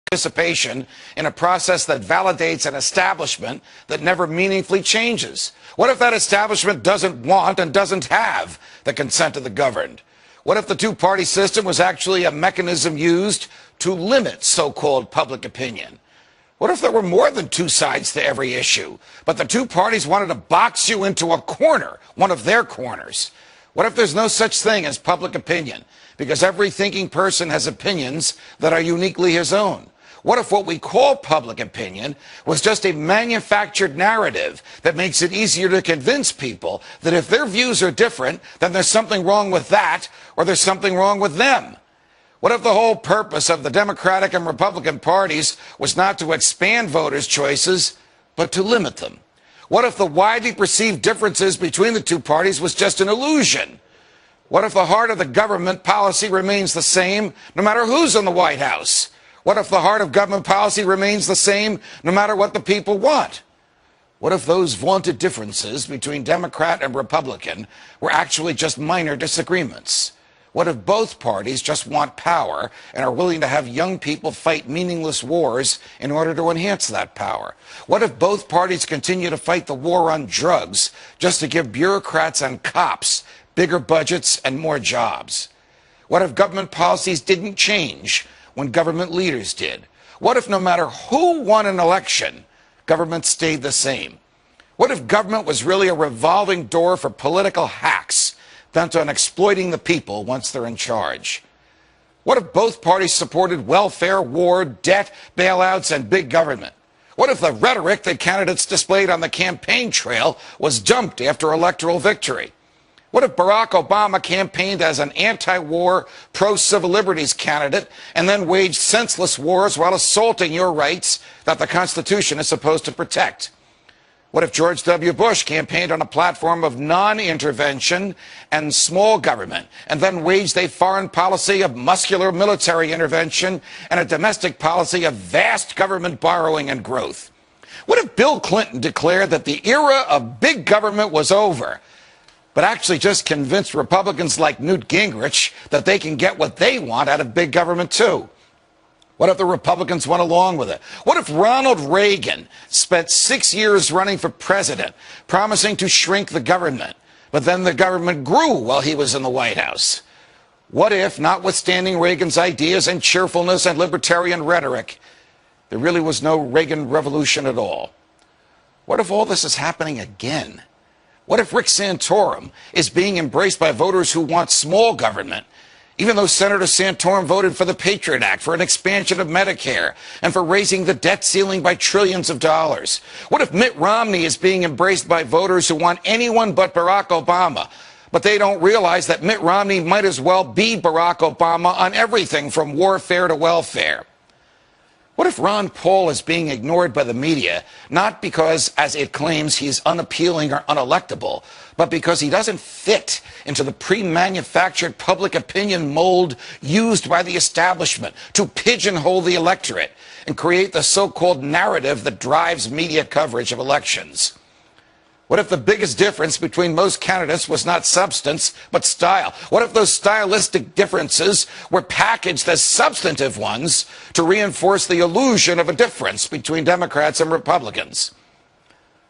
participation in a process that validates an establishment that never meaningfully changes? What if that establishment doesn't want and doesn't have the consent of the governed? What if the two-party system was actually a mechanism used to limit so-called public opinion? What if there were more than two sides to every issue, but the two parties wanted to box you into a corner, one of their corners? What if there's no such thing as public opinion, because every thinking person has opinions that are uniquely his own? What if what we call public opinion was just a manufactured narrative that makes it easier to convince people that if their views are different, then there's something wrong with that, or there's something wrong with them? What if the whole purpose of the Democratic and Republican parties was not to expand voters' choices, but to limit them? What if the widely perceived differences between the two parties was just an illusion? What if the heart of the government policy remains the same no matter who's in the White House? What if the heart of government policy remains the same no matter what the people want? What if those vaunted differences between Democrat and Republican were actually just minor disagreements? What if both parties just want power and are willing to have young people fight meaningless wars in order to enhance that power? What if both parties continue to fight the war on drugs just to give bureaucrats and cops bigger budgets and more jobs? What if government policies didn't change when government leaders did? What if no matter who won an election, government stayed the same? What if government was really a revolving door for political hacks bent on exploiting the people once they're in charge? What if both parties supported welfare, war, debt, bailouts, and big government? What if the rhetoric that candidates displayed on the campaign trail was dumped after electoral victory? What if Barack Obama campaigned as an anti-war, pro-civil liberties candidate and then waged senseless wars while assaulting your rights that the Constitution is supposed to protect? What if George W. Bush campaigned on a platform of non-intervention and small government and then waged a foreign policy of muscular military intervention and a domestic policy of vast government borrowing and growth? What if Bill Clinton declared that the era of big government was over, but actually just convinced Republicans like Newt Gingrich that they can get what they want out of big government too? What if the Republicans went along with it? What if Ronald Reagan spent 6 years running for president, promising to shrink the government, but then the government grew while he was in the White House? What if, notwithstanding Reagan's ideas and cheerfulness and libertarian rhetoric, there really was no Reagan revolution at all? What if all this is happening again? What if Rick Santorum is being embraced by voters who want small government, even though Senator Santorum voted for the Patriot Act, for an expansion of Medicare, and for raising the debt ceiling by trillions of dollars? What if Mitt Romney is being embraced by voters who want anyone but Barack Obama, but they don't realize that Mitt Romney might as well be Barack Obama on everything from warfare to welfare? What if Ron Paul is being ignored by the media, not because, as it claims, he's unappealing or unelectable, but because he doesn't fit into the pre-manufactured public opinion mold used by the establishment to pigeonhole the electorate and create the so-called narrative that drives media coverage of elections? What if the biggest difference between most candidates was not substance, but style? What if those stylistic differences were packaged as substantive ones to reinforce the illusion of a difference between Democrats and Republicans?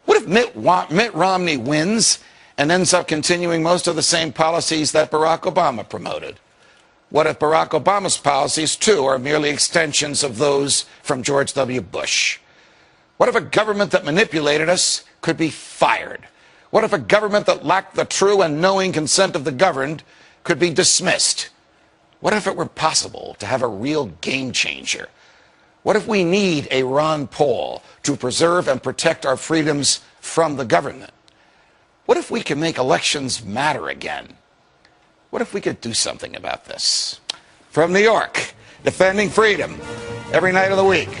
What if Mitt Romney wins and ends up continuing most of the same policies that Barack Obama promoted? What if Barack Obama's policies, too, are merely extensions of those from George W. Bush? What if a government that manipulated us could be fired? What if a government that lacked the true and knowing consent of the governed could be dismissed? What if it were possible to have a real game changer? What if we need a Ron Paul to preserve and protect our freedoms from the government? What if we could make elections matter again? What if we could do something about this? From New York, defending freedom every night of the week.